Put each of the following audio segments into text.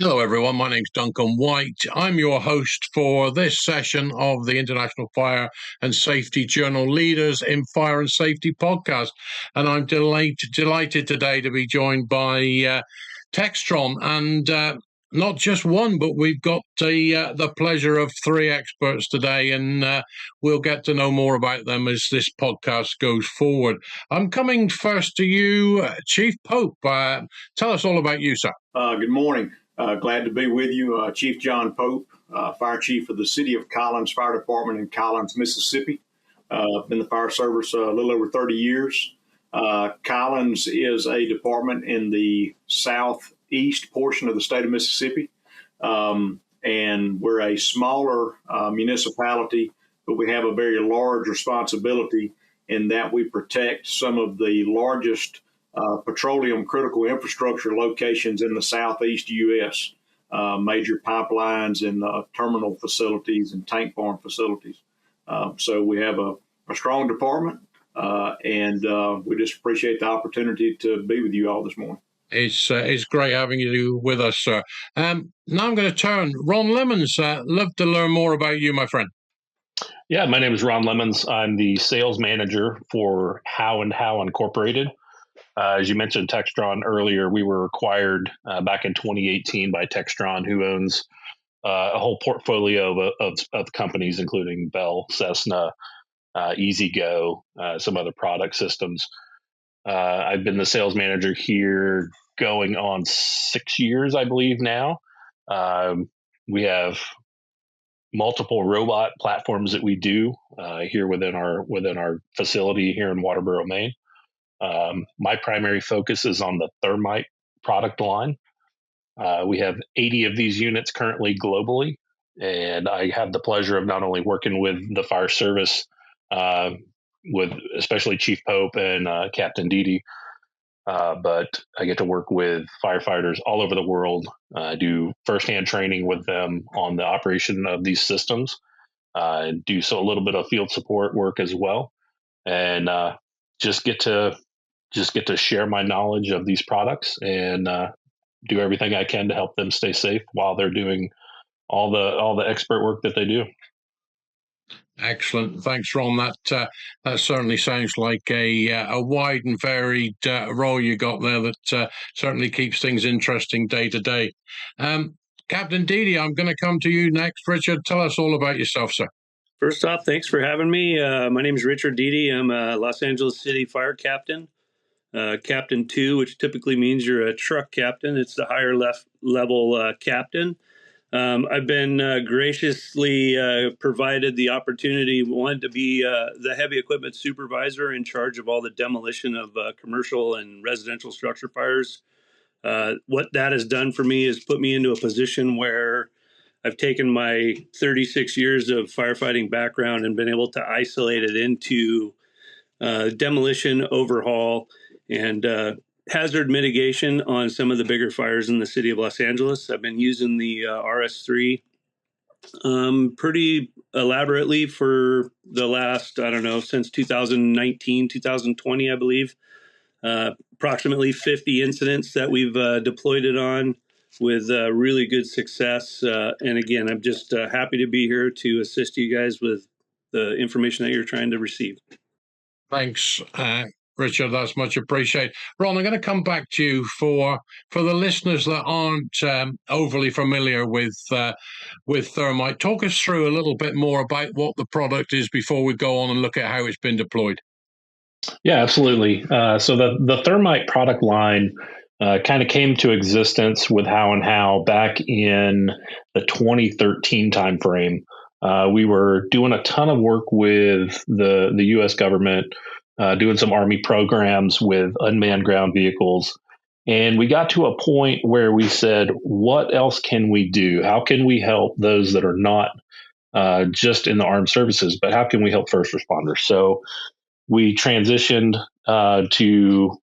Hello, everyone. My name's Duncan White. I'm your host for this session of the International Fire and Safety Journal Leaders in Fire and Safety podcast. And I'm delighted today to be joined by Textron, and not just one, but we've got the pleasure of three experts today, and we'll get to know more about them as this podcast goes forward. I'm coming first to you, Chief Pope. Tell us all about you, sir. Good morning. Glad to be with you. Chief John Pope, Fire Chief of the City of Collins Fire Department in Collins, Mississippi. Been in the fire service a little over 30 years. Collins is a department in the southeast portion of the state of Mississippi. And we're a smaller municipality, but we have a very large responsibility in that we protect some of the largest petroleum critical infrastructure locations in the southeast U.S., major pipelines and terminal facilities and tank farm facilities. So we have a strong department, and we just appreciate the opportunity to be with you all this morning. It's great having you with us, sir. Now I'm going to turn. Ron Lemons, love to learn more about you, my friend. Yeah, my name is Ron Lemons. I'm the sales manager for How and How Incorporated. As you mentioned Textron earlier, we were acquired back in 2018 by Textron, who owns a whole portfolio of companies, including Bell, Cessna, EasyGo, some other product systems. I've been the sales manager here going on 6 years, I believe now. We have multiple robot platforms that we do here within our facility here in Waterboro, Maine. My primary focus is on the Thermite product line. We have 80 of these units currently globally, and I have the pleasure of not only working with the fire service, with especially Chief Pope and Captain Didi, but I get to work with firefighters all over the world, do firsthand training with them on the operation of these systems, do a little bit of field support work as well, and just get to share my knowledge of these products and do everything I can to help them stay safe while they're doing all the expert work that they do. Excellent. Thanks, Ron. That certainly sounds like a wide and varied role you got there that certainly keeps things interesting day to day. Captain Didi, I'm going to come to you next. Richard, tell us all about yourself, sir. First off, thanks for having me. My name is Richard Didi. I'm a Los Angeles City Fire Captain. Captain 2, which typically means you're a truck captain. It's the higher level captain. I've been graciously provided the opportunity, one, to be the heavy equipment supervisor in charge of all the demolition of commercial and residential structure fires. What that has done for me is put me into a position where I've taken my 36 years of firefighting background and been able to isolate it into demolition, overhaul, and hazard mitigation on some of the bigger fires in the city of Los Angeles. I've been using the RS3 pretty elaborately for the last, since 2019, 2020, I believe. Approximately 50 incidents that we've deployed it on with really good success. And again, I'm just happy to be here to assist you guys with the information that you're trying to receive. Thanks, Richard. That's much appreciated. Ron, I'm going to come back to you for the listeners that aren't overly familiar with Thermite. Talk us through a little bit more about what the product is before we go on and look at how it's been deployed. Yeah, absolutely. So the Thermite product line kind of came to existence with How and How back in the 2013 timeframe. We were doing a ton of work with the U.S. government, doing some Army programs with unmanned ground vehicles. And we got to a point where we said, what else can we do? How can we help those that are not just in the armed services, but how can we help first responders? So we transitioned to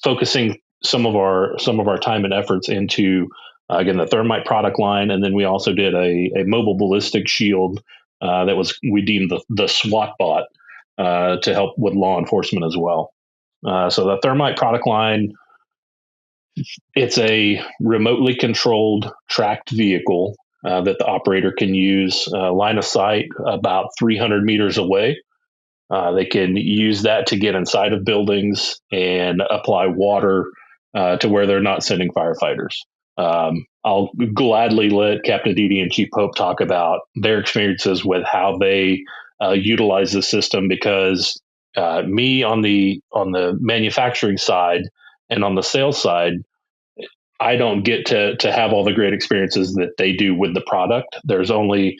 focusing some of our time and efforts into again the Thermite product line, and then we also did a mobile ballistic shield that we deemed the SWAT bot to help with law enforcement as well. So the Thermite product line It's a remotely controlled tracked vehicle that the operator can use line of sight about 300 meters away. They can use that to get inside of buildings and apply water to where they're not sending firefighters. I'll gladly let Captain Dede and Chief Pope talk about their experiences with how they utilize the system, because me on the manufacturing side and on the sales side, I don't get to have all the great experiences that they do with the product. There's only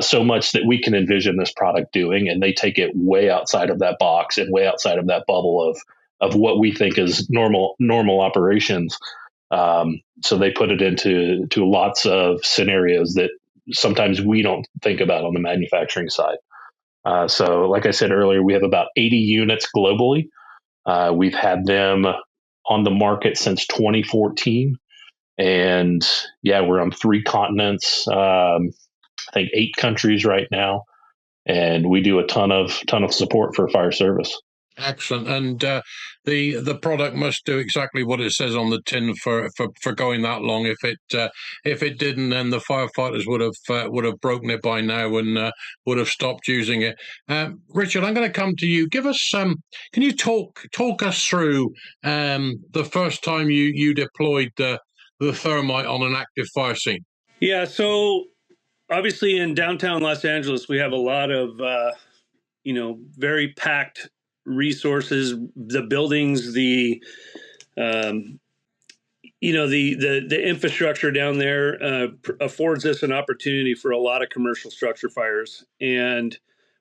so much that we can envision this product doing, and they take it way outside of that box and way outside of that bubble of what we think is normal operations. So they put it into lots of scenarios that sometimes we don't think about on the manufacturing side. So, like I said earlier, we have about 80 units globally. We've had them on the market since 2014. And yeah, we're on 3 continents, I think 8 countries right now. And we do a ton of support for fire service. Excellent, and the product must do exactly what it says on the tin for going that long. If it didn't, then the firefighters would have broken it by now and would have stopped using it. Richard, I'm going to come to you. Give us some. Can you talk us through the first time you deployed the Thermite on an active fire scene? Yeah, so obviously in downtown Los Angeles, we have a lot of very packed resources. The buildings, the the infrastructure down there affords us an opportunity for a lot of commercial structure fires. And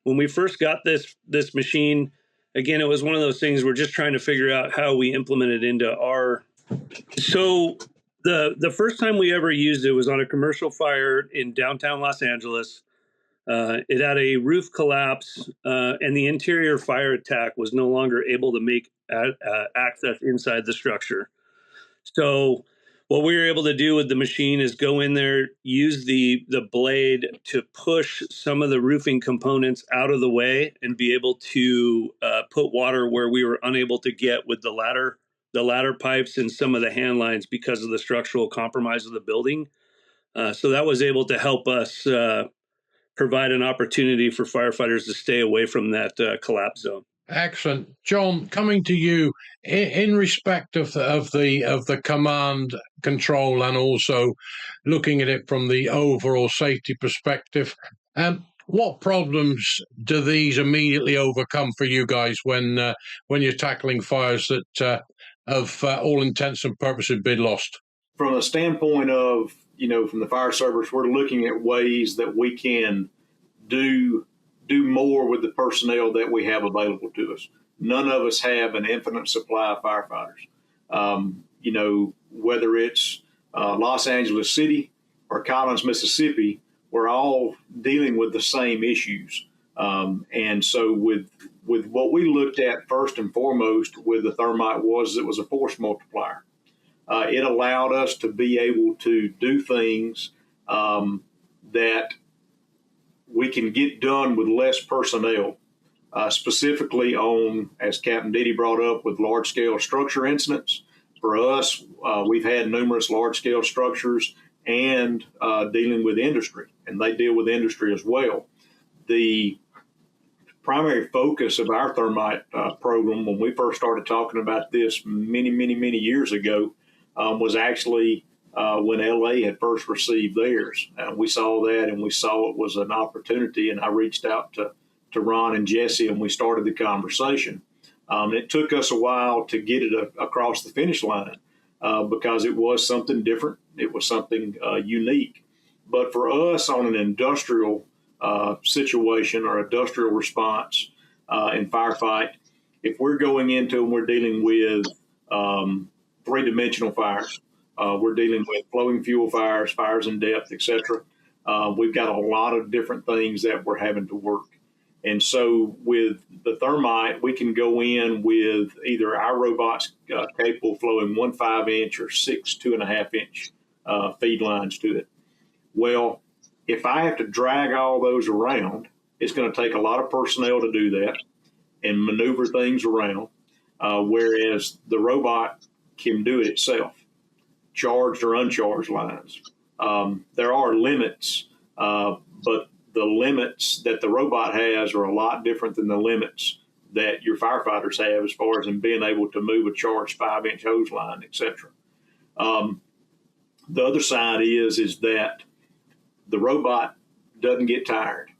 when we first got this machine, again, it was one of those things we're just trying to figure out how we implement it into our. So the first time we ever used it was on a commercial fire in downtown Los Angeles. It had a roof collapse, and the interior fire attack was no longer able to make access inside the structure. So what we were able to do with the machine is go in there, use the blade to push some of the roofing components out of the way, and be able to put water where we were unable to get with the ladder pipes and some of the hand lines because of the structural compromise of the building. So that was able to help us provide an opportunity for firefighters to stay away from that collapse zone. Excellent, John. Coming to you in respect of the command control and also looking at it from the overall safety perspective. What problems do these immediately overcome for you guys when you're tackling fires that, of all intents and purposes, been lost? From a standpoint of from the fire service, we're looking at ways that we can do more with the personnel that we have available to us. None of us have an infinite supply of firefighters. Whether it's Los Angeles City or Collins, Mississippi, we're all dealing with the same issues. And so with what we looked at first and foremost with the Thermite it was a force multiplier. It allowed us to be able to do things that we can get done with less personnel, specifically on, as Captain Dede brought up, with large-scale structure incidents. For us, we've had numerous large-scale structures and dealing with industry, and they deal with industry as well. The primary focus of our Thermite program, when we first started talking about this many years ago, was actually when LA had first received theirs. We saw that, and we saw it was an opportunity, and I reached out to Ron and Jesse, and we started the conversation. It took us a while to get it across the finish line because it was something different. It was something unique. But for us on an industrial situation or industrial response in firefight, if we're going into and we're dealing with three-dimensional fires, we're dealing with flowing fuel fires, fires in depth, etc. We've got a lot of different things that we're having to work. And so with the Thermite, we can go in with either our robots capable of flowing 1 5-inch or 6 2.5-inch feed lines to it. Well, if I have to drag all those around, it's going to take a lot of personnel to do that and maneuver things around, whereas the robot can do it itself. charged or uncharged lines. There are limits, but the limits that the robot has are a lot different than the limits that your firefighters have as far as in being able to move a charged 5-inch hose line, etc. The other side is that the robot doesn't get tired.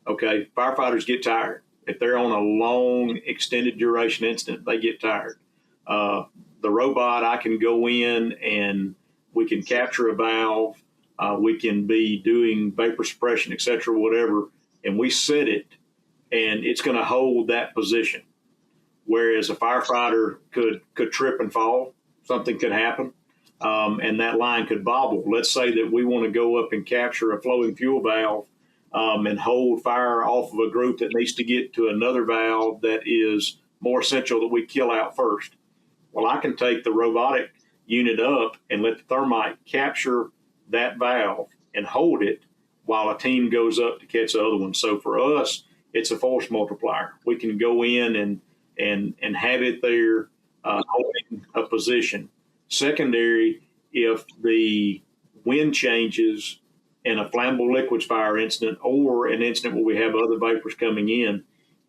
Okay, firefighters get tired. If they're on a long, extended duration incident, they get tired. The robot, I can go in and we can capture a valve. We can be doing vapor suppression, et cetera, whatever, and we set it, and it's going to hold that position. Whereas a firefighter could trip and fall, something could happen, and that line could bobble. Let's say that we want to go up and capture a flowing fuel valve and hold fire off of a group that needs to get to another valve that is more essential that we kill out first. Well, I can take the robotic unit up and let the thermite capture that valve and hold it while a team goes up to catch the other one. So for us, it's a force multiplier. We can go in and have it there holding a position. Secondary, if the wind changes in a flammable liquids fire incident or an incident where we have other vapors coming in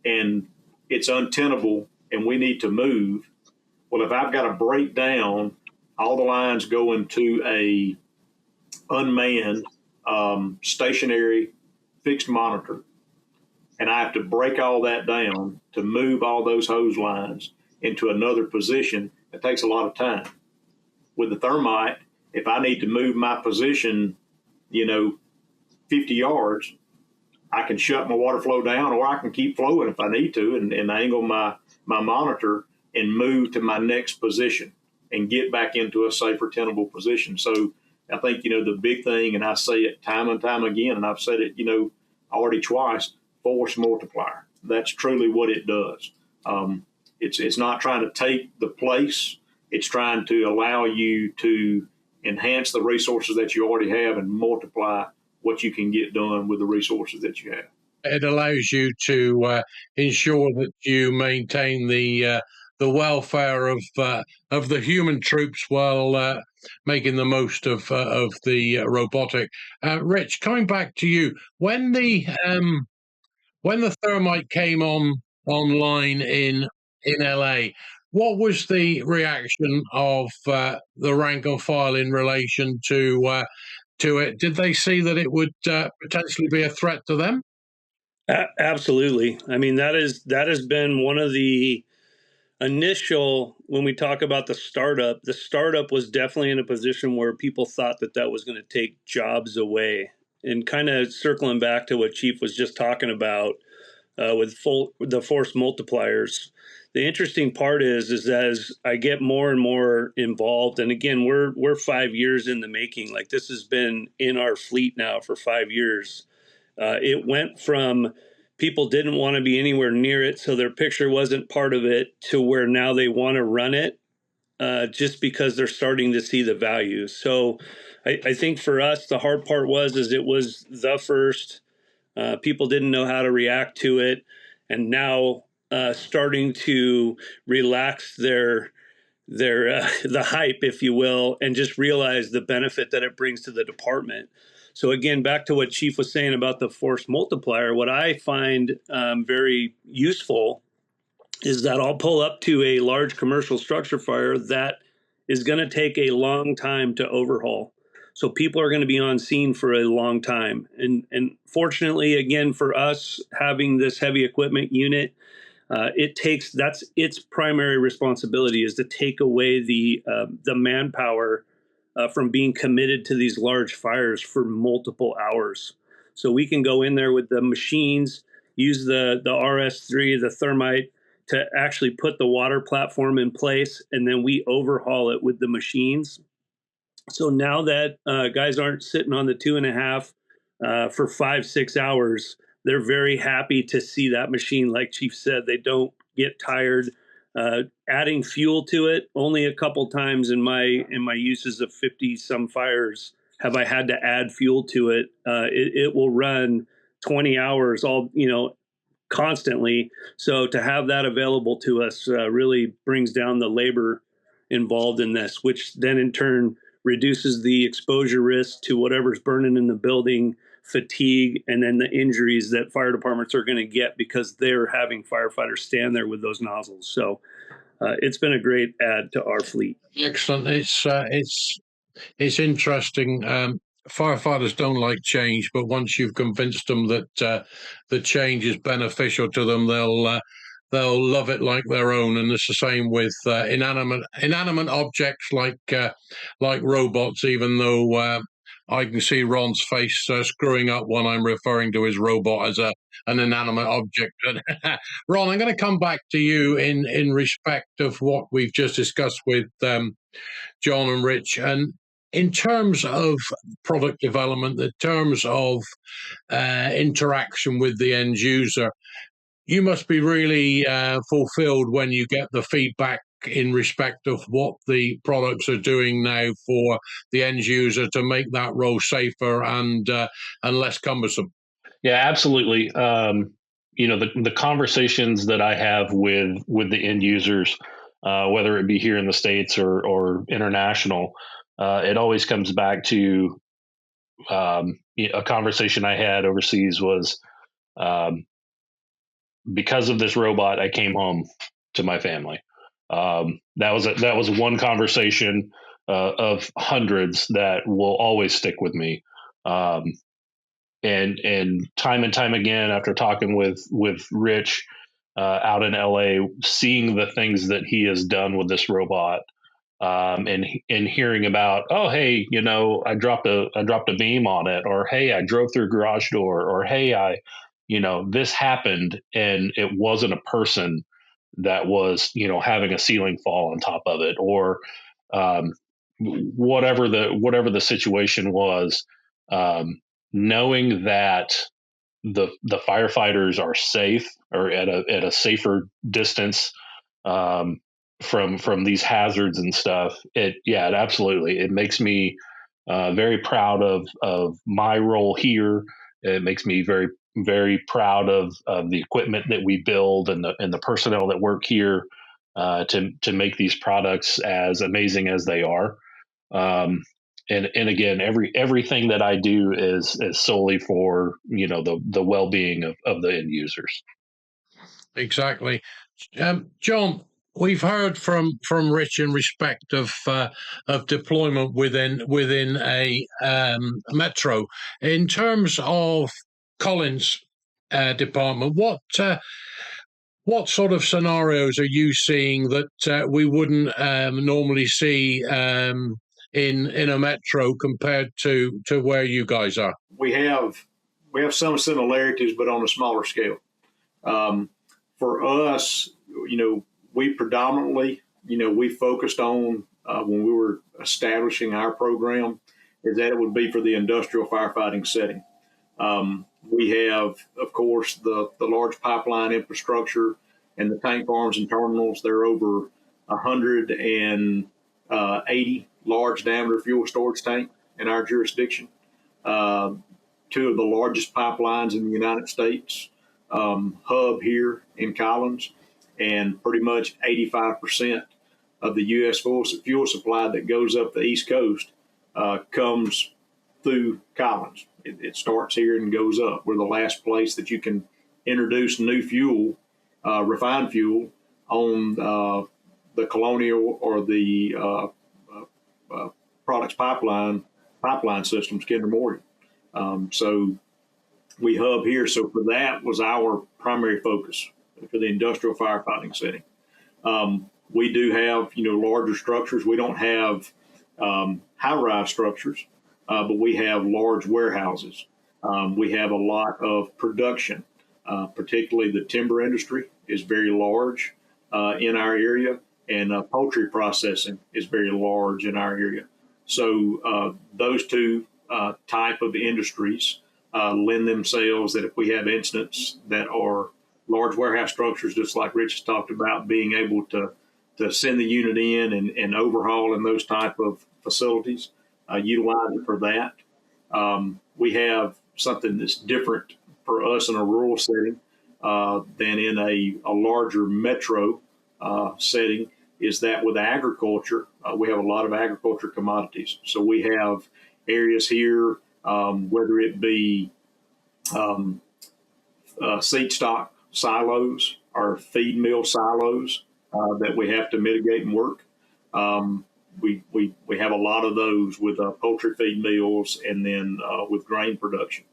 and it's untenable and we need to move, well, if I've got to break down all the lines going to a unmanned, stationary, fixed monitor, and I have to break all that down to move all those hose lines into another position, it takes a lot of time. With the thermite, if I need to move my position, 50 yards, I can shut my water flow down, or I can keep flowing if I need to and angle my monitor and move to my next position and get back into a safer, tenable position. So I think, the big thing, and I say it time and time again, and I've said it, already twice, force multiplier. That's truly what it does. It's not trying to take the place. It's trying to allow you to enhance the resources that you already have and multiply what you can get done with the resources that you have. It allows you to ensure that you maintain the welfare of the human troops while making the most of the robotic. Rich, coming back to you, when the thermite came online in LA, what was the reaction of the rank and file in relation to it? Did they see that it would potentially be a threat to them? Absolutely. I mean, that has been one of the initial, when we talk about the startup was definitely in a position where people thought that was going to take jobs away. And kind of circling back to what Chief was just talking about with the force multipliers. The interesting part is as I get more and more involved, and again, we're 5 years in the making. Like, this has been in our fleet now for 5 years. It went from people didn't want to be anywhere near it, so their picture wasn't part of it, to where now they want to run it just because they're starting to see the value. So I think for us, the hard part was it was the first. People didn't know how to react to it, and now starting to relax their the hype, if you will, and just realize the benefit that it brings to the department. So again, back to what Chief was saying about the force multiplier, what I find very useful is that I'll pull up to a large commercial structure fire that is going to take a long time to overhaul. So people are going to be on scene for a long time. And fortunately, again, for us having this heavy equipment unit, that's its primary responsibility, is to take away the manpower from being committed to these large fires for multiple hours. So we can go in there with the machines, use the RS3, the Thermite, to actually put the water platform in place, and then we overhaul it with the machines. So now that guys aren't sitting on the 2.5 for 5-6 hours, they're very happy to see that machine. Like Chief said, they don't get tired. Adding fuel to it, only a couple times in my uses of 50 some fires have I had to add fuel to it. It will run 20 hours all constantly. So to have that available to us really brings down the labor involved in this, which then in turn reduces the exposure risk to whatever's burning in the building, fatigue, and then the injuries that fire departments are going to get because they're having firefighters stand there with those nozzles. So it's been a great add to our fleet. Excellent. It's interesting. Firefighters don't like change, but once you've convinced them that the change is beneficial to them, they'll love it like their own. And it's the same with inanimate objects like robots. Even though I can see Ron's face screwing up when I'm referring to his robot as an inanimate object. Ron, I'm going to come back to you in respect of what we've just discussed with John and Rich. And in terms of product development, in terms of interaction with the end user, you must be really fulfilled when you get the feedback in respect of what the products are doing now for the end user to make that role safer and less cumbersome. Yeah, absolutely. The conversations that I have with the end users, whether it be here in the States or international, it always comes back to a conversation I had overseas was because of this robot, I came home to my family. That was one conversation of hundreds that will always stick with me. And time again, after talking with Rich out in LA, seeing the things that he has done with this robot, and hearing about, oh, hey, I dropped a beam on it, or hey, I drove through a garage door, or hey, this happened, and it wasn't a person that was having a ceiling fall on top of it, or whatever the situation was. Knowing that the firefighters are safe or at a safer distance from these hazards and stuff, it absolutely, it makes me very proud of my role here. It makes me very, very proud of the equipment that we build and the personnel that work here to make these products as amazing as they are. And again, everything that I do is solely for the well-being of the end users. Exactly. John, we've heard from Rich in respect of deployment within a metro. In terms of Collins' department, what sort of scenarios are you seeing that we wouldn't normally see in a metro compared to where you guys are? We have some similarities, but on a smaller scale. For us, we predominantly, we focused on when we were establishing our program is that it would be for the industrial firefighting setting. We have, of course, the large pipeline infrastructure and the tank farms and terminals. There are over 180 large diameter fuel storage tanks in our jurisdiction. Two of the largest pipelines in the United States. Hub here in Collins, and pretty much 85% of the U.S. fuel supply that goes up the East Coast comes through Collins. It starts here and goes up. We're the last place that you can introduce new fuel, refined fuel, on the Colonial or the products pipeline systems, Kinder Morgan. So we hub here. So for that was our primary focus for the industrial firefighting setting. We do have, larger structures. We don't have high-rise structures, but we have large warehouses. We have a lot of production, particularly the timber industry is very large in our area, and poultry processing is very large in our area. So those two type of industries lend themselves that if we have incidents that are large warehouse structures, just like Rich has talked about, being able to send the unit in and overhaul in those type of facilities, utilize it for that. We have something that's different for us in a rural setting than in a larger metro setting is that with agriculture, we have a lot of agriculture commodities. So we have areas here, whether it be seed stock silos or feed mill silos that we have to mitigate and work. We have a lot of those with poultry feed mills and then with grain production.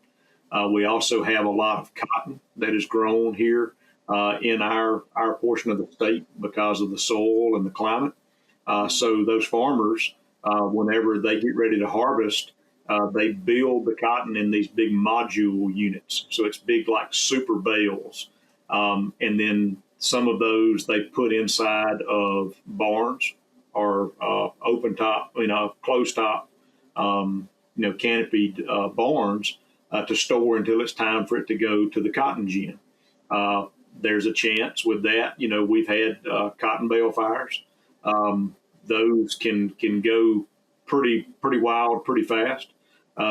We also have a lot of cotton that is grown here in our portion of the state because of the soil and the climate. So those farmers, whenever they get ready to harvest, they build the cotton in these big module units. So it's big like super bales. And then some of those they put inside of barns or open top, closed top, canopied barns to store until it's time for it to go to the cotton gin. There's a chance with that. We've had cotton bale fires. Those can go pretty wild, pretty fast,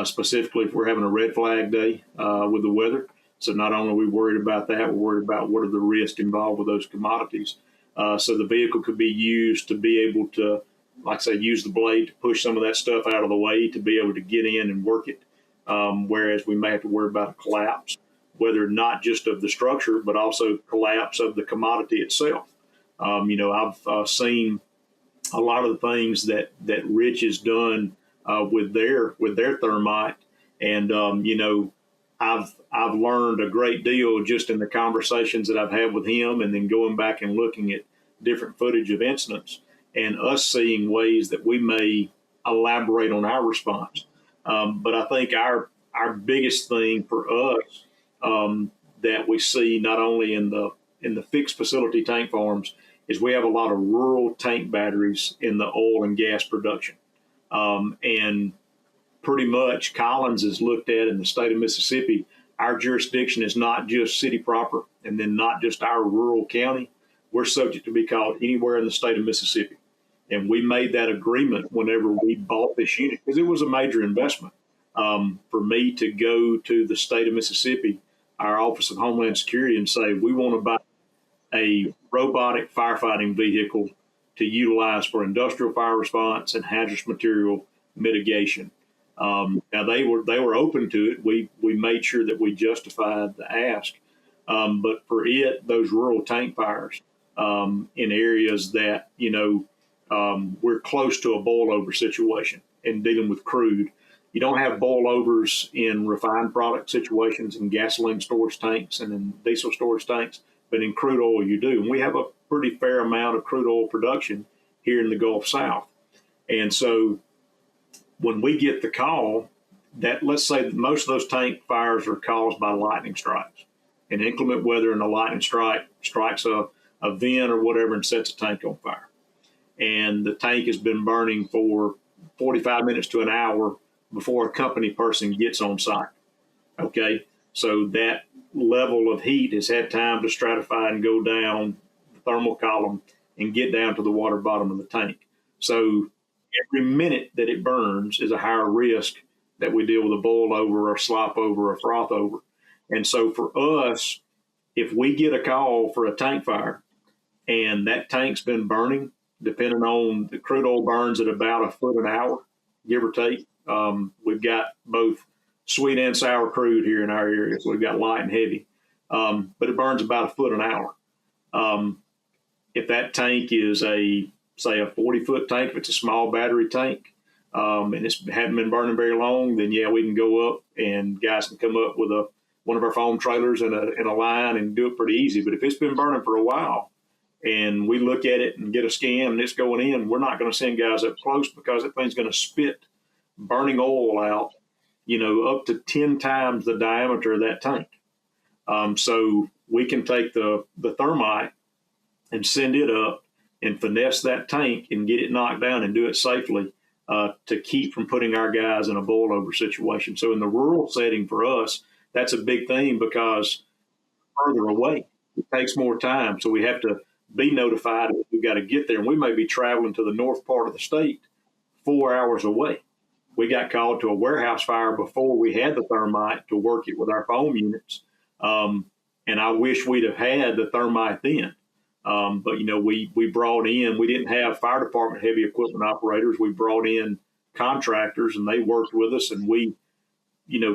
specifically if we're having a red flag day with the weather. So not only are we worried about that, we're worried about what are the risks involved with those commodities. So the vehicle could be used to be able to, like I say, use the blade to push some of that stuff out of the way to be able to get in and work it. Whereas we may have to worry about a collapse, whether not just of the structure, but also collapse of the commodity itself. I've seen a lot of the things that Rich has done with their thermite, and I've learned a great deal just in the conversations that I've had with him, and then going back and looking at different footage of incidents, and us seeing ways that we may elaborate on our response. But I think our biggest thing for us that we see not only in the fixed facility tank farms is we have a lot of rural tank batteries in the oil and gas production. And pretty much Collins is looked at in the state of Mississippi. Our jurisdiction is not just city proper and then not just our rural county. We're subject to be called anywhere in the state of Mississippi. And we made that agreement whenever we bought this unit because it was a major investment. For me to go to the state of Mississippi, our Office of Homeland Security, and say, we want to buy a robotic firefighting vehicle to utilize for industrial fire response and hazardous material mitigation. Now they were open to it. We made sure that we justified the ask. But for those rural tank fires in areas that, we're close to a boil over situation and dealing with crude. You don't have boil overs in refined product situations in gasoline storage tanks and in diesel storage tanks, but in crude oil you do. And we have a pretty fair amount of crude oil production here in the Gulf South. And so when we get the call, that let's say that most of those tank fires are caused by lightning strikes. And inclement weather and a lightning strike strikes a vent or whatever and sets a tank on fire. And the tank has been burning for 45 minutes to an hour before a company person gets on site. Okay, so that level of heat has had time to stratify and go down the thermal column and get down to the water bottom of the tank. So every minute that it burns is a higher risk that we deal with a boil over or slop over or froth over. And so for us, if we get a call for a tank fire and that tank's been burning, depending on the crude oil burns at about a foot an hour, give or take. We've got both sweet and sour crude here in our area. So we've got light and heavy, but it burns about a foot an hour. If that tank is say a 40-foot tank, if it's a small battery tank, and it hadn't been burning very long, then yeah, we can go up and guys can come up with one of our foam trailers and a line and do it pretty easy. But if it's been burning for a while and we look at it and get a scan and it's going in, we're not going to send guys up close because that thing's going to spit burning oil out, up to 10 times the diameter of that tank. So we can take the thermite and send it up and finesse that tank and get it knocked down and do it safely to keep from putting our guys in a boil over situation. So in the rural setting for us, that's a big thing because further away, it takes more time. So we have to be notified that we've got to get there. And we may be traveling to the north part of the state 4 hours away. We got called to a warehouse fire before we had the thermite to work it with our foam units. And I wish we'd have had the thermite then. But, we brought in, we didn't have fire department heavy equipment operators. We brought in contractors and they worked with us, and we,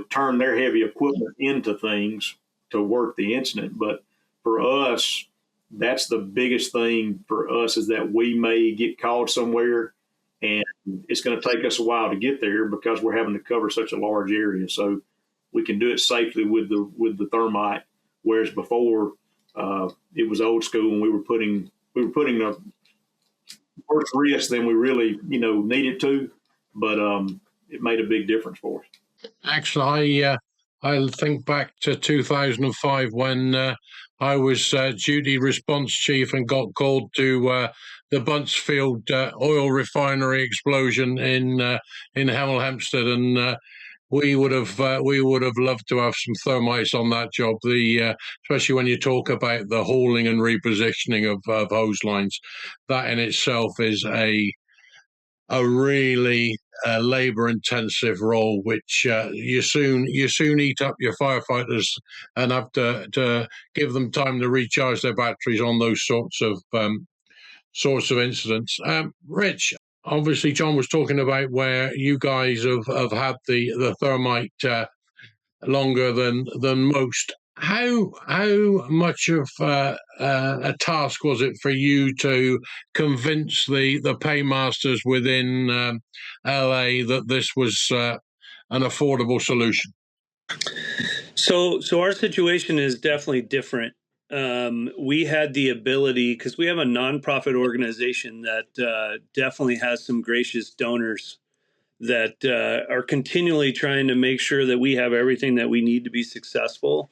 turned their heavy equipment into things to work the incident. But for us, that's the biggest thing for us, is that we may get called somewhere and it's going to take us a while to get there because we're having to cover such a large area. So we can do it safely with the thermite, whereas before it was old school and we were putting a worse risk than we really needed to, but it made a big difference for us. Actually, I think back to 2005 when I was duty response chief and got called to the Buntsfield oil refinery explosion in Hemel Hempstead, and we would have loved to have some thermites on that job. Especially when you talk about the hauling and repositioning of hose lines, that in itself is a really labor-intensive role, which you soon eat up your firefighters and have to give them time to recharge their batteries on those sorts of incidents. Rich, obviously, John was talking about where you guys have had the thermite longer than most. How much of a task was it for you to convince the paymasters within LA that this was an affordable solution? So our situation is definitely different. We had the ability, because we have a nonprofit organization that definitely has some gracious donors that are continually trying to make sure that we have everything that we need to be successful.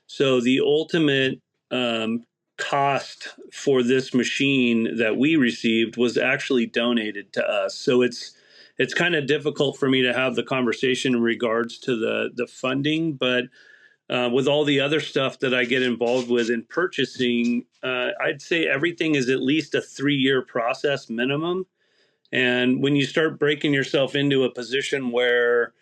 So the ultimate cost for this machine that we received was actually donated to us. So it's kind of difficult for me to have the conversation in regards to the funding, but with all the other stuff that I get involved with in purchasing, I'd say everything is at least a 3-year process minimum. And when you start breaking yourself into a position where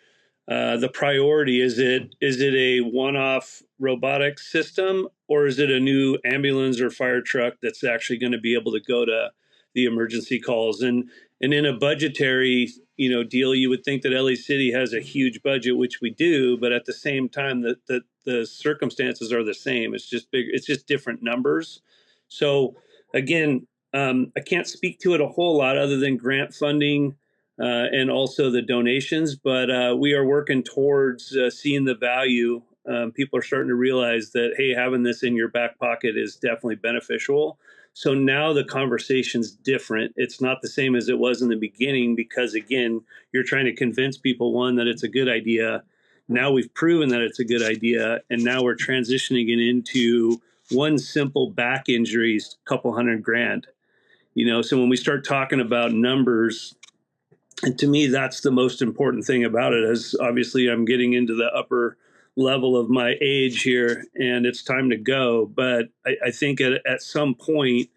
the priority is it a one-off robotic system, or is it a new ambulance or fire truck that's actually going to be able to go to the emergency calls? And in a budgetary deal, you would think that LA City has a huge budget, which we do, but at the same time, the circumstances are the same. It's just big. It's just different numbers. So again, I can't speak to it a whole lot other than grant funding and also the donations, but we are working towards seeing the value. People are starting to realize that, hey, having this in your back pocket is definitely beneficial. So now the conversation's different. It's not the same as it was in the beginning because, again, you're trying to convince people, one, that it's a good idea. Now we've proven that it's a good idea, and now we're transitioning it into one simple back injury, a couple $100,000. So when we start talking about numbers, and to me, that's the most important thing about it, is obviously I'm getting into the upper level of my age here and it's time to go. But I think at some point,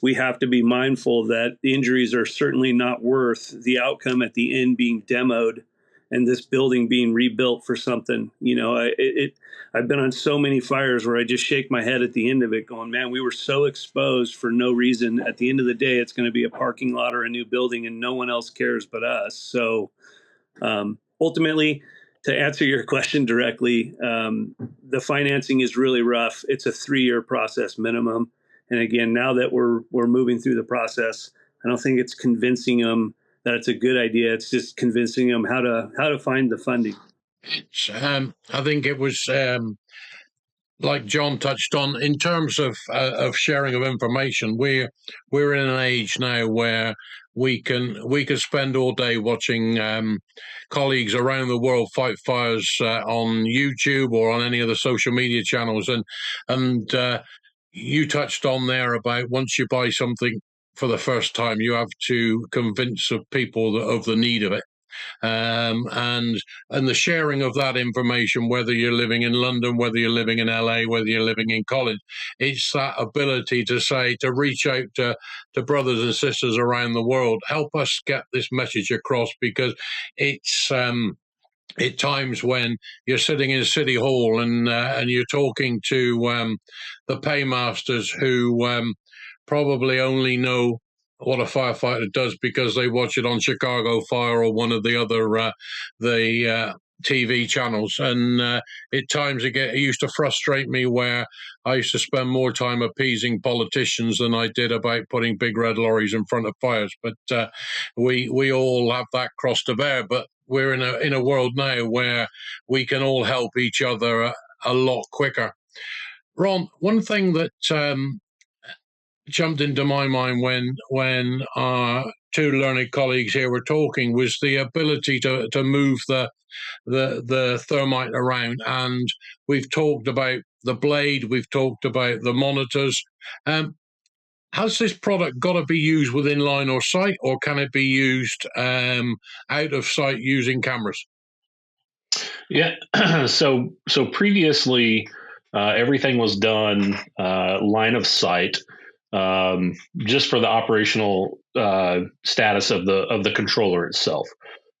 we have to be mindful that the injuries are certainly not worth the outcome at the end being demoed and this building being rebuilt for something. I've been on so many fires where I just shake my head at the end of it going, man, we were so exposed for no reason. At the end of the day, it's going to be a parking lot or a new building and no one else cares but us. So ultimately, to answer your question directly, the financing is really rough. It's a 3-year process minimum. And again, now that we're moving through the process, I don't think it's convincing them that it's a good idea. It's just convincing them how to find the funding. I think it was like John touched on in terms of sharing of information. We're in an age now where we can spend all day watching colleagues around the world fight fires on YouTube or on any of the social media channels, and you touched on there about once you buy something for the first time, you have to convince people of the need of it. And the sharing of that information, whether you're living in London, whether you're living in LA, whether you're living in college, it's that ability to reach out to brothers and sisters around the world, help us get this message across, because it's at times when you're sitting in City Hall and you're talking to the paymasters who probably only know what a firefighter does because they watch it on Chicago Fire or one of the other TV channels. And at times it used to frustrate me where I used to spend more time appeasing politicians than I did about putting big red lorries in front of fires. But we all have that cross to bear. But we're in a world now where we can all help each other a lot quicker. Ron, one thing that jumped into my mind when our two learned colleagues here were talking was the ability to move the thermite around. And we've talked about the blade, we've talked about the monitors. Has this product got to be used within line or sight, or can it be used out of sight using cameras? Yeah. So previously, everything was done line of sight, just for the operational status of the controller itself.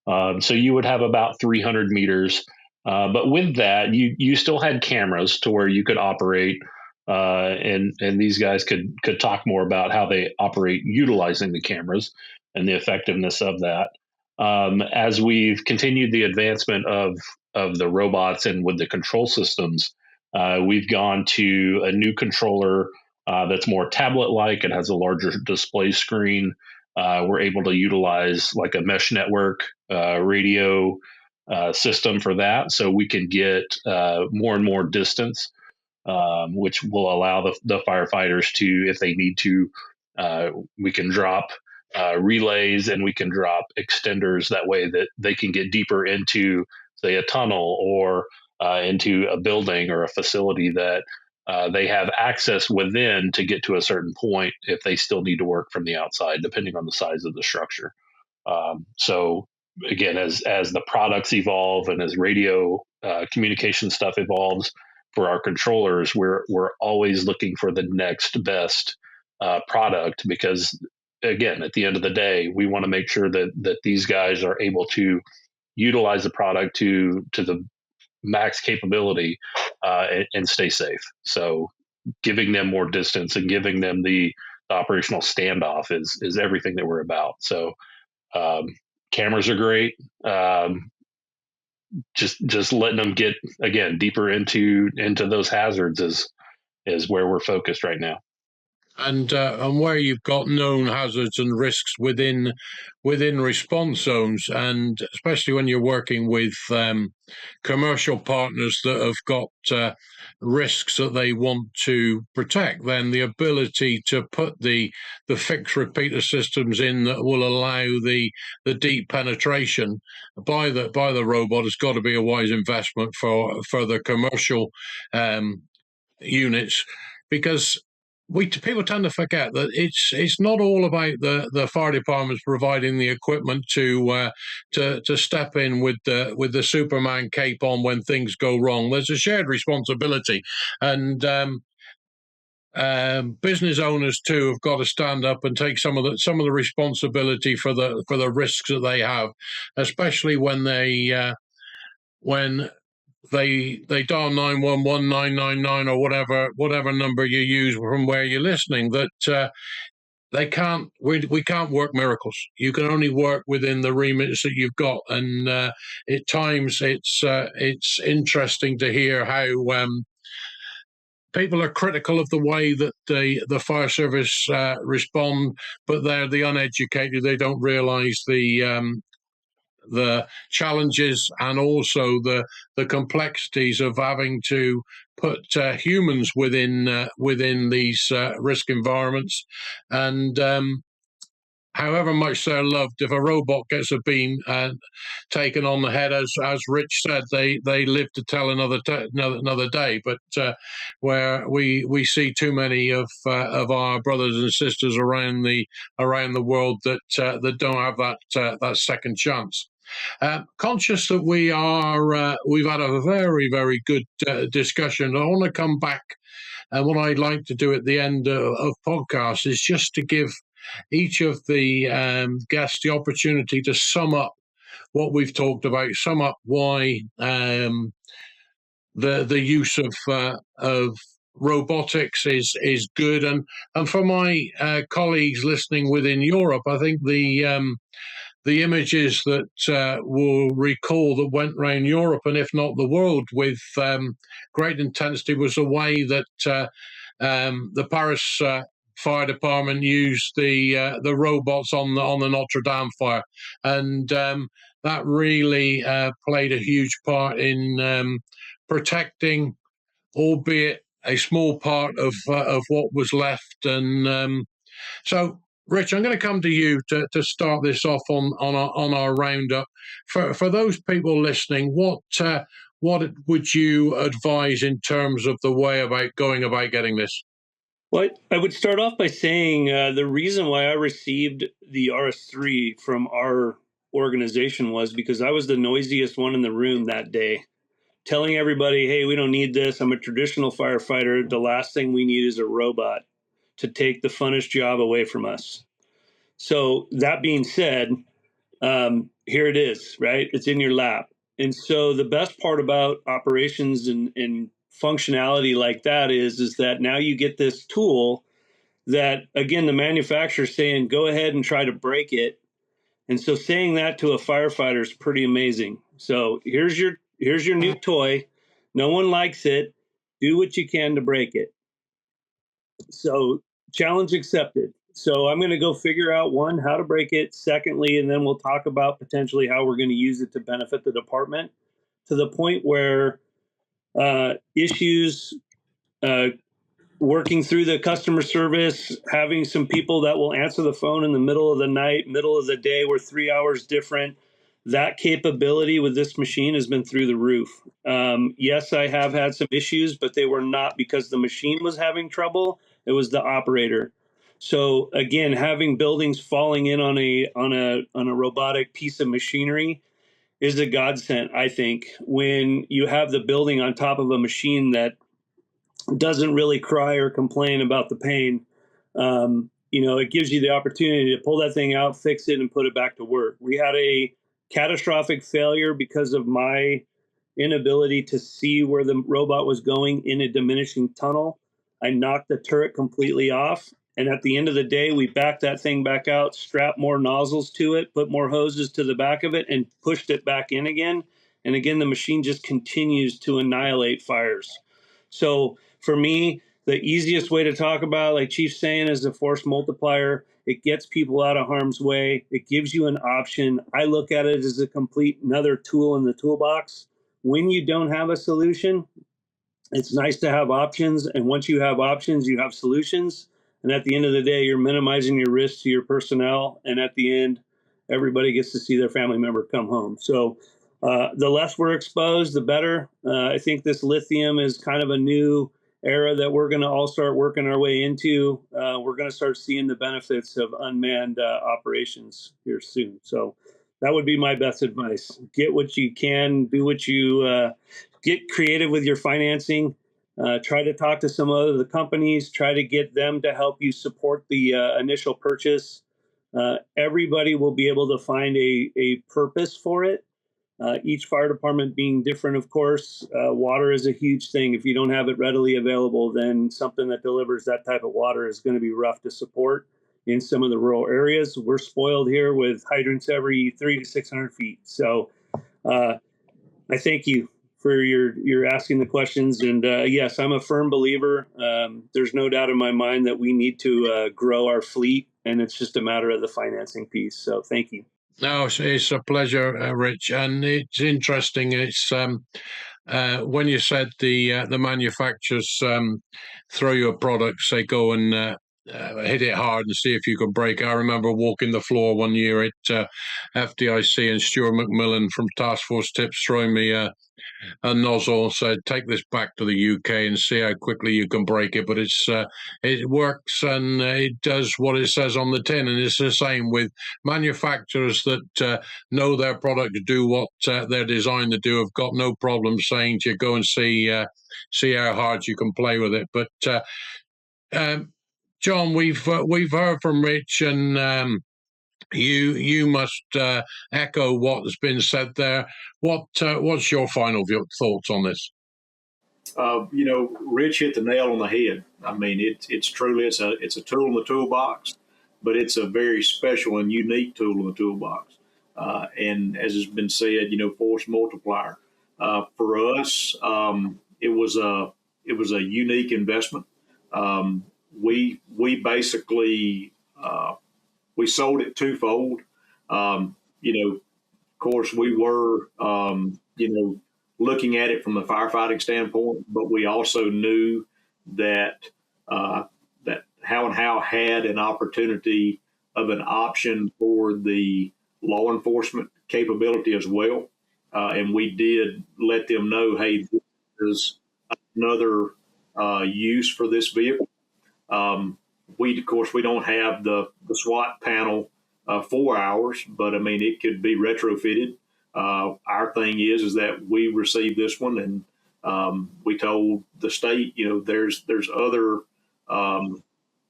So you would have about 300 meters, but with that, you still had cameras to where you could operate, and these guys could talk more about how they operate utilizing the cameras and the effectiveness of that. As we've continued the advancement of the robots and with the control systems, we've gone to a new controller that's more tablet-like. It has a larger display screen. We're able to utilize like a mesh network radio system for that, so we can get more and more distance, which will allow the firefighters to, if they need to, we can drop relays and we can drop extenders. That way that they can get deeper into, say, a tunnel or into a building or a facility that they have access within to get to a certain point if they still need to work from the outside, depending on the size of the structure. So again, as the products evolve and as radio communication stuff evolves for our controllers, we're always looking for the next best product, because again, at the end of the day, we want to make sure that these guys are able to utilize the product to the max capability and stay safe. So giving them more distance and giving them the operational standoff is everything that we're about. So cameras are great. Just letting them get, again, deeper into those hazards is where we're focused right now. And where you've got known hazards and risks within response zones, and especially when you're working with commercial partners that have got risks that they want to protect, then the ability to put the fixed repeater systems in that will allow the deep penetration by the robot has got to be a wise investment for the commercial units, because people tend to forget that it's not all about the fire departments providing the equipment to step in with the Superman cape on when things go wrong. There's a shared responsibility, and business owners too have got to stand up and take some of the responsibility for the risks that they have, especially when they dial 911, 999, or whatever number you use from where you're listening, that we can't work miracles. You can only work within the remits that you've got, and at times it's interesting to hear how people are critical of the way that the fire service respond, but they're the uneducated. They don't realise the challenges and also the complexities of having to put humans within these risk environments. And however much they're loved, if a robot gets a beam taken on the head, as Rich said, they live to tell another day. But where we see too many of our brothers and sisters around the world that don't have that second chance. Conscious that we've had a very, very good discussion. I want to come back, and what I'd like to do at the end of podcasts is just to give each of the guests the opportunity to sum up what we've talked about, sum up why the use of robotics is good, and for my colleagues listening within Europe, I think the images that will recall that went around Europe and if not the world with great intensity was a way that the Paris fire department used the robots on the Notre Dame fire, and that really played a huge part in protecting, albeit a small part of what was left. And so, Rich, I'm going to come to you to start this off on our roundup. For those people listening, what would you advise in terms of the way about going about getting this? Well, I would start off by saying the reason why I received the RS3 from our organization was because I was the noisiest one in the room that day, telling everybody, hey, we don't need this. I'm a traditional firefighter. The last thing we need is a robot to take the funnest job away from us. So that being said, here it is, right? It's in your lap. And so the best part about operations and functionality like that is that now you get this tool that, again, the manufacturer's saying, go ahead and try to break it. And so saying that to a firefighter is pretty amazing. So here's your new toy. No one likes it. Do what you can to break it. So challenge accepted. So I'm going to go figure out, one, how to break it. Secondly, and then we'll talk about potentially how we're going to use it to benefit the department to the point where issues, working through the customer service, having some people that will answer the phone in the middle of the night, middle of the day, we're 3 hours different. That capability with this machine has been through the roof. Yes, I have had some issues, but they were not because the machine was having trouble. It was the operator. So again, having buildings falling in on a robotic piece of machinery is a godsend, I think, when you have the building on top of a machine that doesn't really cry or complain about the pain. It gives you the opportunity to pull that thing out, fix it, and put it back to work. We had a catastrophic failure because of my inability to see where the robot was going in a diminishing tunnel. I knocked the turret completely off. And at the end of the day, we backed that thing back out, strapped more nozzles to it, put more hoses to the back of it, and pushed it back in again. And again, the machine just continues to annihilate fires. So for me, the easiest way to talk about, like Chief's saying, is the force multiplier. It gets people out of harm's way. It gives you an option. I look at it as a complete another tool in the toolbox. When you don't have a solution, it's nice to have options. And once you have options, you have solutions. And at the end of the day, you're minimizing your risk to your personnel. And at the end, everybody gets to see their family member come home. So the less we're exposed, the better. I think this lithium is kind of a new era that we're going to all start working our way into. We're going to start seeing the benefits of unmanned operations here soon. So that would be my best advice. Get what you can, do what you get creative with your financing. Try to talk to some of the companies, try to get them to help you support the initial purchase. Everybody will be able to find a purpose for it. Each fire department being different, of course. Water is a huge thing. If you don't have it readily available, then something that delivers that type of water is going to be rough to support in some of the rural areas. We're spoiled here with hydrants every 300 to 600 feet. So I thank you for your asking the questions. And yes, I'm a firm believer. There's no doubt in my mind that we need to grow our fleet, and it's just a matter of the financing piece. So thank you. No, it's a pleasure, Rich, and it's interesting. It's when you said the manufacturers throw you a product, say go and hit it hard and see if you can break it. I remember walking the floor one year at FDIC and Stuart McMillan from Task Force Tips throwing me a nozzle, said take this back to the UK and see how quickly you can break it. But it works and it does what it says on the tin, and it's the same with manufacturers that know their product, do what they're designed to do, have got no problem saying to you, go and see how hard you can play with it. But John, we've heard from Rich, and you must echo what has been said there. What's your final thoughts on this? Rich hit the nail on the head. I mean, it's truly it's a tool in the toolbox, but it's a very special and unique tool in the toolbox. And as has been said, force multiplier. For us, it was a unique investment. We basically we sold it twofold. Of course, we were looking at it from a firefighting standpoint, but we also knew that that How had an opportunity of an option for the law enforcement capability as well, and we did let them know, hey, this is another use for this vehicle. Of course, we don't have the SWAT panel 4 hours, but I mean, it could be retrofitted. Our thing is that we received this one, and we told the state, there's other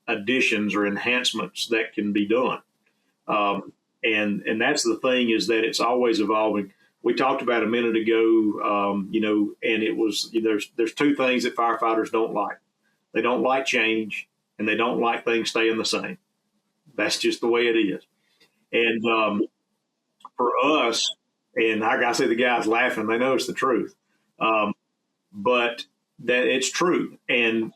additions or enhancements that can be done. And that's the thing, is that it's always evolving. We talked about a minute ago, and it was, there's two things that firefighters don't like. They don't like change, and they don't like things staying the same. That's just the way it is. And for us, and I say the guys laughing, they know it's the truth, but that it's true, and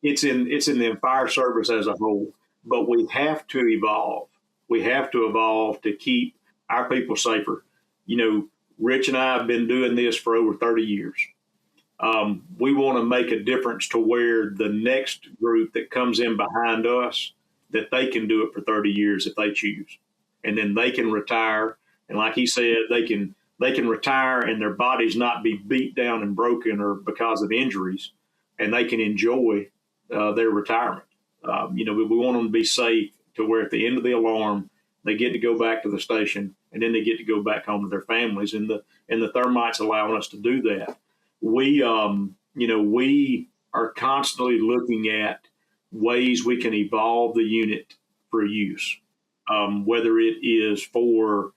it's in the fire service as a whole. But we have to evolve. We have to evolve to keep our people safer. Rich and I have been doing this for over 30 years. We want to make a difference to where the next group that comes in behind us, that they can do it for 30 years if they choose, and then they can retire. And like he said, they can retire and their bodies not be beat down and broken or because of injuries, and they can enjoy their retirement. We want them to be safe to where at the end of the alarm, they get to go back to the station, and then they get to go back home to their families. And the Thermite's allowing us to do that. We are constantly looking at ways we can evolve the unit for use, whether it is for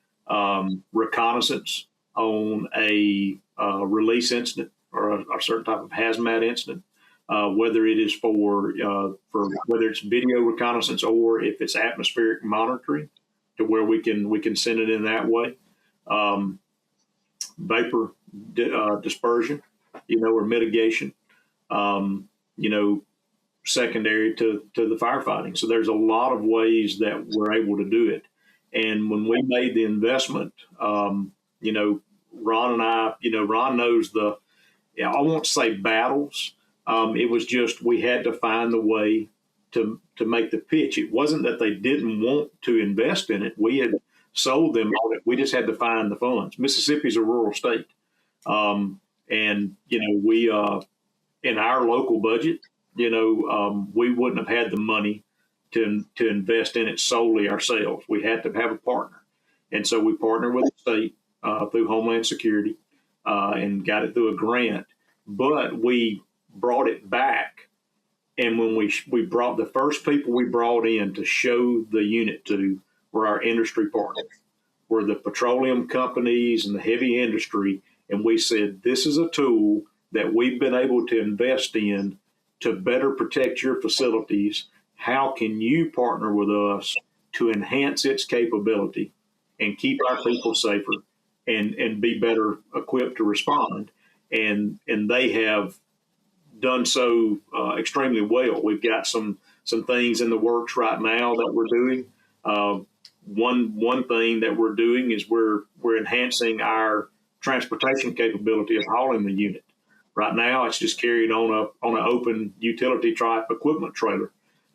reconnaissance on a release incident or a certain type of hazmat incident, whether it is for whether it's video reconnaissance or if it's atmospheric monitoring, to where we can send it in that way. Vapor dispersion, or mitigation, secondary to the firefighting. So there's a lot of ways that we're able to do it. And when we made the investment, Ron and I, Ron knows I won't say battles. It was just, we had to find the way to make the pitch. It wasn't that they didn't want to invest in it. We had sold them on it. We just had to find the funds. Mississippi's a rural state. And we, in our local budget, we wouldn't have had the money to invest in it solely ourselves. We had to have a partner. And so we partnered with the state through Homeland Security and got it through a grant. But we brought it back. And when we brought the first people we brought in to show the unit to were our industry partners, were the petroleum companies and the heavy industry. And we said, this is a tool that we've been able to invest in to better protect your facilities. How can you partner with us to enhance its capability and keep our people safer and be better equipped to respond? And they have done so extremely well. We've got some things in the works right now that we're doing. One thing that we're doing is we're enhancing our transportation capability of hauling the unit. Right now, it's just carried on an open utility type equipment trailer,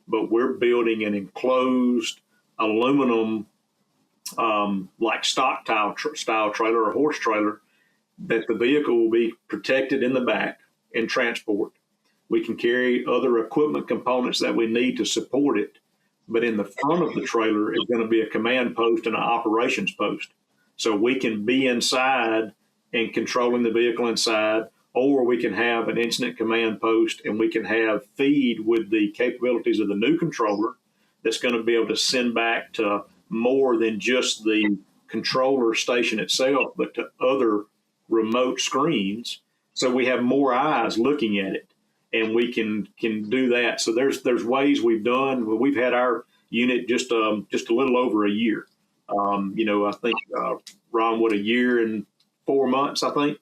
but we're building an enclosed aluminum like stock style trailer or horse trailer that the vehicle will be protected in the back and transport. We can carry other equipment components that we need to support it, but in the front of the trailer is going to be a command post and an operations post. So we can be inside and controlling the vehicle inside, or we can have an incident command post and we can have feed with the capabilities of the new controller that's going to be able to send back to more than just the controller station itself, but to other remote screens so we have more eyes looking at it, and we can do that. So there's ways we've done. We've had our unit just a little over a year. I think Ron, what, a year and 4 months, I think.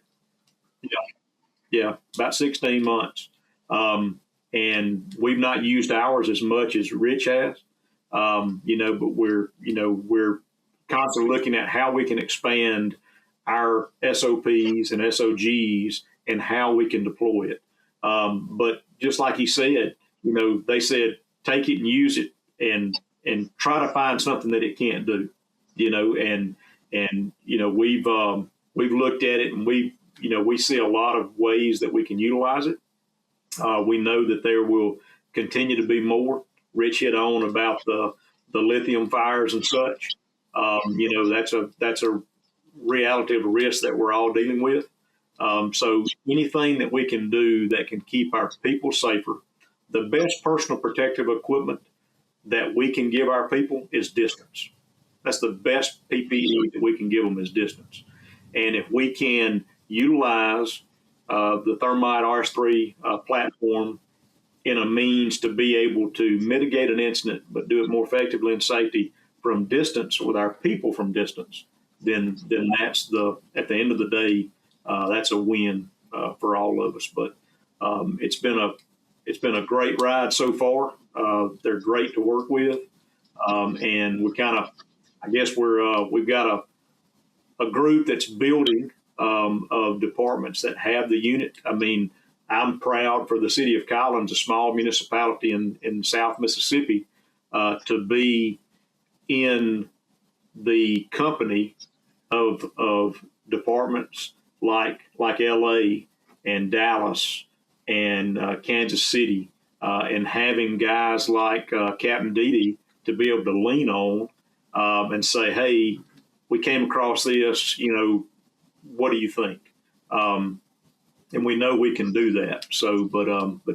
Yeah, about 16 months. And we've not used ours as much as Rich has. But we're constantly looking at how we can expand our SOPs and SOGs and how we can deploy it. But just like he said, they said, take it and use it and try to find something that it can't do, we've looked at it, and we see a lot of ways that we can utilize it. We know that there will continue to be more. Rich hit on about the lithium fires and such. That's a reality of a risk that we're all dealing with. So anything that we can do that can keep our people safer, the best personal protective equipment that we can give our people is distance. That's the best PPE that we can give them, is distance. And if we can utilize the Thermite RS3 platform in a means to be able to mitigate an incident, but do it more effectively and safety from distance with our people from distance, then that's at the end of the day, that's a win for all of us. But it's been a great ride so far. They're great to work with, and we kind of, I guess we've got a group that's building of departments that have the unit. I mean, I'm proud for the city of Collins, a small municipality in South Mississippi, to be in the company of departments like LA and Dallas and Kansas City, and having guys like Captain Dede to be able to lean on and say, hey, we came across this, what do you think? And we know we can do that. So, but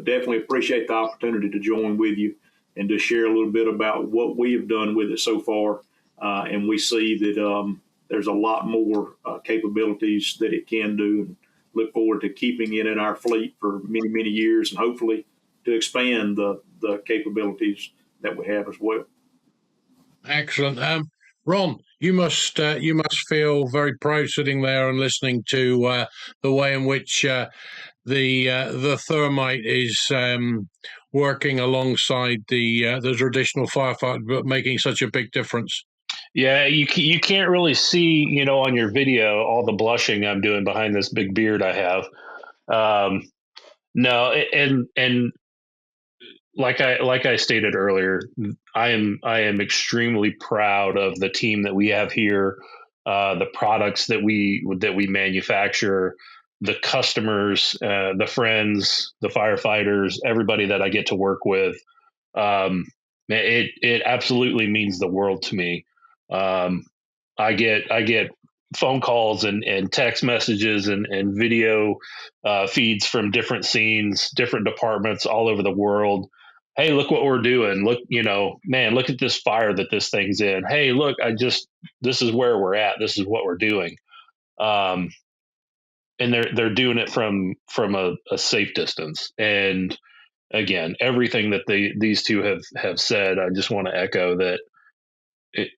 definitely appreciate the opportunity to join with you and to share a little bit about what we have done with it so far. And we see that there's a lot more capabilities that it can do, and look forward to keeping it in our fleet for many, many years, and hopefully to expand the capabilities that we have as well. Excellent. Ron, you must feel very proud sitting there and listening to the way in which the Thermite is working alongside the traditional firefighter, but making such a big difference. Yeah, you can't really see, on your video, all the blushing I'm doing behind this big beard I have. No, and like I stated earlier, I am extremely proud of the team that we have here, the products that we manufacture, the customers, the friends, the firefighters, everybody that I get to work with. It absolutely means the world to me. I get phone calls and text messages and video feeds from different scenes, different departments all over the world. Hey, look what we're doing. Look, man, look at this fire that this thing's in. Hey, look, this is where we're at. This is what we're doing. And they're doing it from a safe distance. And again, everything that these two have said, I just want to echo that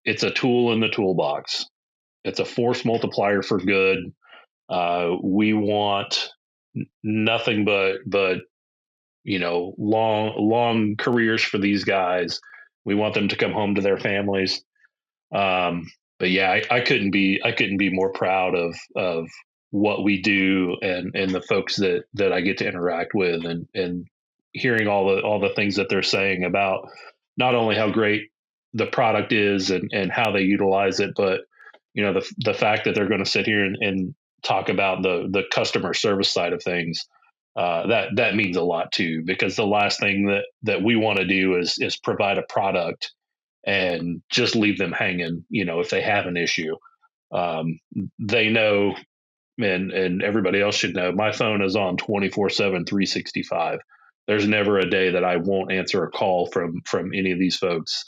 it's a tool in the toolbox. It's a force multiplier for good. We want nothing but long careers for these guys. We want them to come home to their families. But yeah, I couldn't be more proud of what we do and the folks that I get to interact with, and hearing all the things that they're saying about not only how great the product is and how they utilize it, but the fact that they're going to sit here and talk about the customer service side of things. That means a lot too, because the last thing that we want to do is provide a product and just leave them hanging. If they have an issue, they know, and everybody else should know, my phone is on 24/7, 365. There's never a day that I won't answer a call from any of these folks,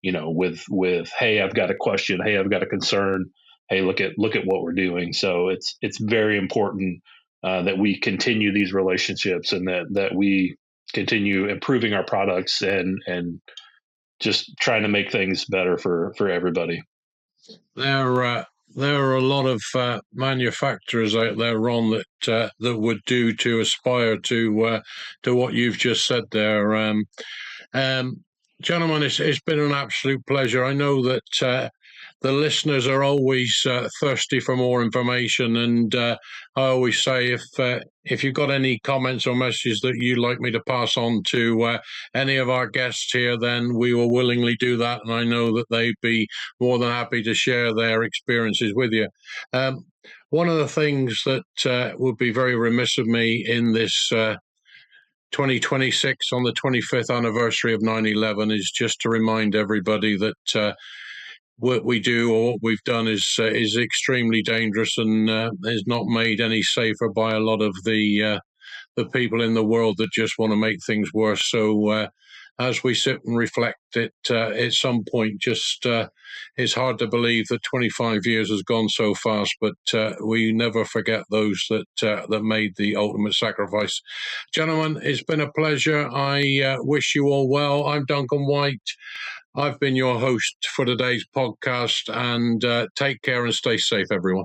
with, hey, I've got a question. Hey, I've got a concern. Hey, look at what we're doing. So it's very important that we continue these relationships and that we continue improving our products and just trying to make things better for everybody. There are a lot of manufacturers out there, Ron, that would do to aspire to what you've just said there. Gentlemen, it's been an absolute pleasure. I know that the listeners are always thirsty for more information, and I always say if you've got any comments or messages that you'd like me to pass on to any of our guests here, then we will willingly do that, and I know that they'd be more than happy to share their experiences with you. One of the things that would be very remiss of me in this 2026 on the 25th anniversary of 9/11 is just to remind everybody that what we do or what we've done is extremely dangerous and is not made any safer by a lot of the people in the world that just want to make things worse. So as we sit and reflect it at some point, just it's hard to believe that 25 years has gone so fast, but we never forget those that made the ultimate sacrifice. Gentlemen, it's been a pleasure. I wish you all well. I'm Duncan White. I've been your host for today's podcast, and take care and stay safe, everyone.